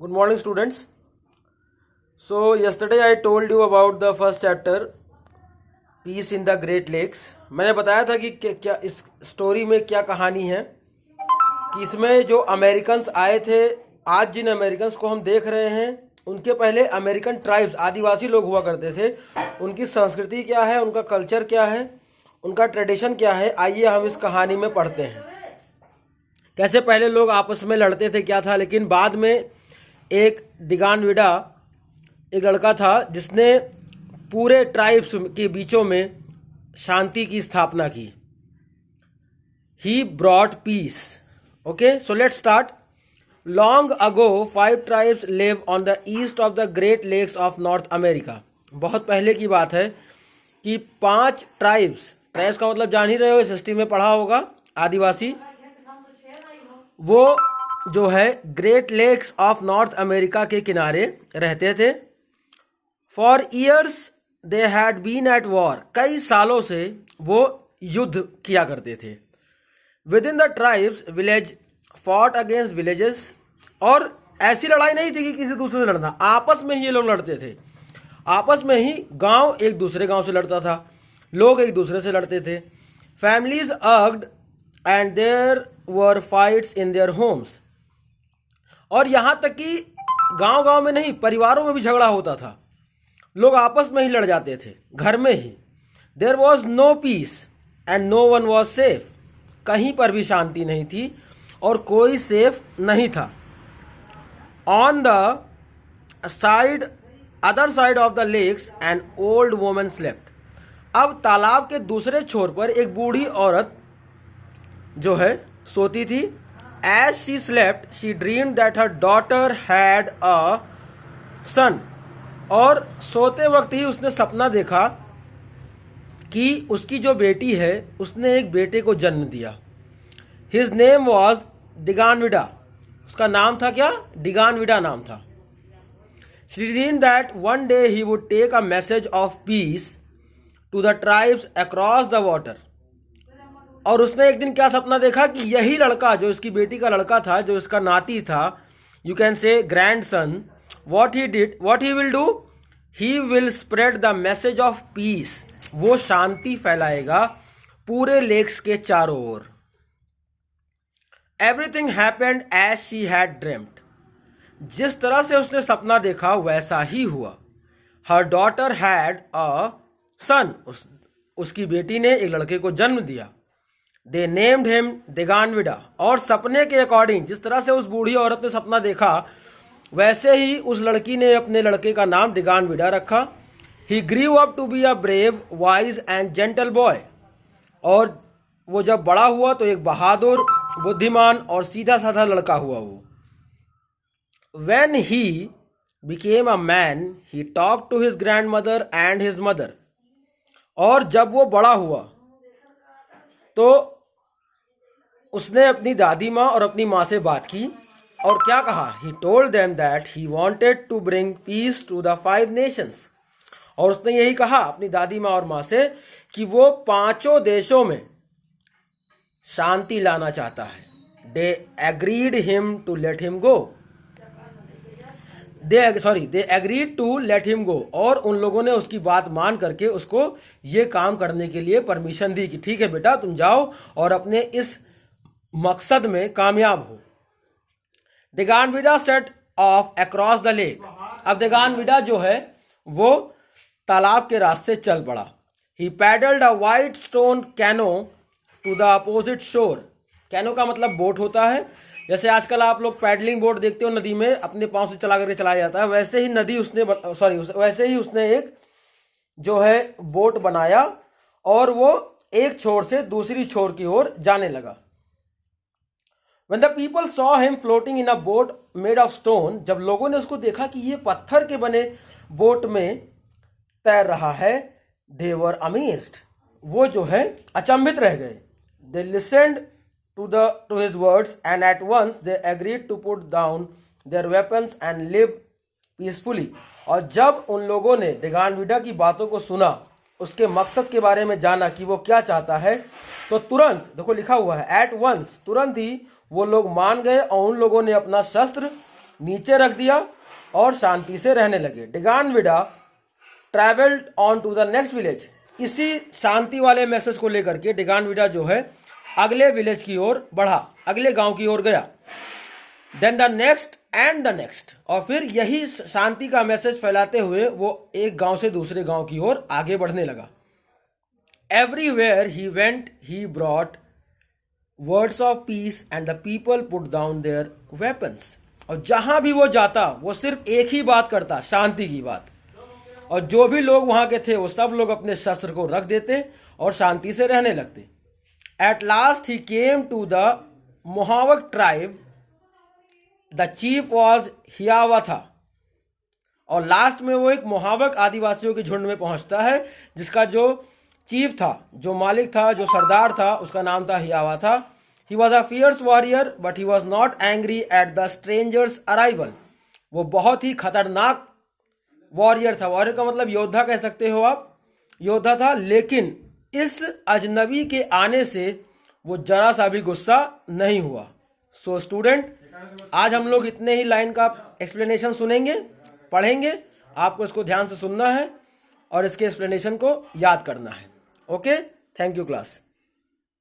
Good morning, students. So yesterday I told you about the first chapter, Peace in the Great Lakes. मैंने बताया था कि क्या इस स्टोरी में क्या कहानी है, कि इसमें जो अमेरिकन्स आए थे, आज जिन अमेरिकन्स को हम देख रहे हैं, उनके पहले अमेरिकन ट्राइब्स, आदिवासी लोग हुआ करते थे। उनकी संस्कृति क्या है, उनका कल्चर क्या है, उनका ट्रेडिशन क्या है, आइए हम इस कहानी में पढ़ते हैं। कैसे पहले लोग आपस में लड़ते थे, क्या था, लेकिन बाद में एक दिगानविडा, एक लड़का था जिसने पूरे ट्राइब्स के बीचों में शांति की स्थापना की। He brought peace. Okay, so let's start. Long ago 5 tribes live on the east of the great lakes of North America. बहुत पहले की बात है कि 5 ट्राइब्स का मतलब जान ही रहे हो, इस हिस्ट्री में पढ़ा होगा, आदिवासी, वो जो है great lakes of North America के किनारे रहते थे। For years they had been at war. कई सालों से वो युद्ध किया करते थे। Within the tribes village fought against villages. और ऐसी लड़ाई नहीं थी कि किसी दूसरे से लड़ना, आपस में ही ये लोग लड़ते थे। आपस में ही गांव एक दूसरे गांव से लड़ता था, लोग एक दूसरे से लड़ते थे। Families argued and there were fights in their homes. और यहां तक कि गांव गांव में नहीं, परिवारों में भी झगड़ा होता था, लोग आपस में ही लड़ जाते थे, घर में ही। There was no peace and no one was safe. कहीं पर भी शांति नहीं थी और कोई सेफ नहीं था। On the other side of the lakes an old woman slept. अब तालाब के दूसरे छोर पर एक बूढ़ी औरत जो है सोती थी। As she slept she dreamed that her daughter had a son. और सोते वक्त ही उसने सपना देखा कि उसकी जो बेटी है, उसने एक बेटे को जन्म दिया। His name was Deganawida. उसका नाम था क्या? दिगानविडा नाम था। She dreamed that one day he would take a message of peace to the tribes across the water. और उसने एक दिन क्या सपना देखा कि यही लड़का, जो इसकी बेटी का लड़का था, जो इसका नाती था, you can say grandson, what he will do, he will spread the message of peace। वो शांति फैलाएगा पूरे लेक्स के चारों ओर। everything happened as she had dreamt। जिस तरह से उसने सपना देखा वैसा ही हुआ। her daughter had a son। उसकी बेटी ने एक लड़के को जन्म दिया। they named him दिगानविडा। और सपने के अकॉर्डिंग, जिस तरह से उस बूढ़ी औरत ने सपना देखा, वैसे ही उस लड़की ने अपने लड़के का नाम दिगानविडा रखा। He grew up to be a brave wise and gentle boy. और वो जब बड़ा हुआ तो एक बहादुर, बुद्धिमान और सीधा साधा लड़का हुआ वो। When he became a man he talk to his grandmother and his mother. और जब वो बड़ा हुआ तो उसने अपनी दादी माँ और अपनी माँ से बात की और क्या कहा? He told them that he wanted to bring peace to the 5 nations. और उसने यही कहा अपनी दादी माँ और माँ से कि वो 5 देशों में शांति लाना चाहता है। They agreed him to let him go. They agreed to let him go. और उन लोगों ने उसकी बात मान करके उसको ये काम करने के लिए परमिशन दी कि ठीक है बेटा, तुम जाओ और अपने इस मकसद में कामयाब हो। Deganawida set off across the lake. अब दिगानविडा जो है वो तालाब के रास्ते चल पड़ा। He paddled a white stone canoe to the opposite shore. Canoe का मतलब बोट होता है। जैसे आजकल आप लोग पैडलिंग बोट देखते हो, नदी में अपने पांव से चला करके चलाया जाता है, वैसे ही उसने एक जो है बोट बनाया और वो एक छोर से दूसरी छोर की ओर जाने लगा। When the people saw him floating in a boat made of stone, जब लोगों ने उसको देखा कि ये पत्थर के बने बोट में तैर रहा है, they were amazed। वो जो है अचंभित रह गए। They listened to his words and at once they agreed to put down their weapons and live peacefully। और जब उन लोगों ने दिगानविडा की बातों को सुना, उसके मकसद के बारे में जाना कि वो क्या चाहता है, तो तुरंत, देखो लिखा हुआ है एट वंस, तुरंत ही वो लोग मान गए और उन लोगों ने अपना शस्त्र नीचे रख दिया और शांति से रहने लगे। Deganawida travelled on to the next village. इसी शांति वाले मैसेज को लेकर के डिगानविडा जो है अगले विलेज की ओर बढ़ा, अगले गांव की ओर गया। Then the next and the next, और फिर यही शांति का मैसेज फैलाते हुए वो एक गांव से दूसरे गांव की ओर आगे बढ़ने लगा। Everywhere he went he brought words of peace and the people put down their weapons. और जहां भी वो जाता वो सिर्फ एक ही बात करता, शांति की बात। और जो भी लोग वहां के थे वो सब लोग अपने शस्त्र को रख देते और शांति से रहने लगते। At last he came to the Mohawk tribe, the chief was Hiawatha. और लास्ट में वो एक मोहावक आदिवासियों के झुंड में पहुंचता है जिसका जो चीफ था, जो मालिक था, जो सरदार था, उसका नाम था Hiawatha. He was a fierce warrior but he was not angry at the stranger's arrival. वो बहुत ही खतरनाक वॉरियर था। वॉरियर का मतलब योद्धा कह सकते हो आप, योद्धा था, लेकिन इस अजनबी के आने से वो जरा सा भी गुस्सा नहीं हुआ। सो स्टूडेंट, आज हम लोग इतने ही लाइन का एक्सप्लेनेशन सुनेंगे, पढ़ेंगे। आपको इसको ध्यान से सुनना है और इसके एक्सप्लेनेशन को याद करना है। Okay, thank you class.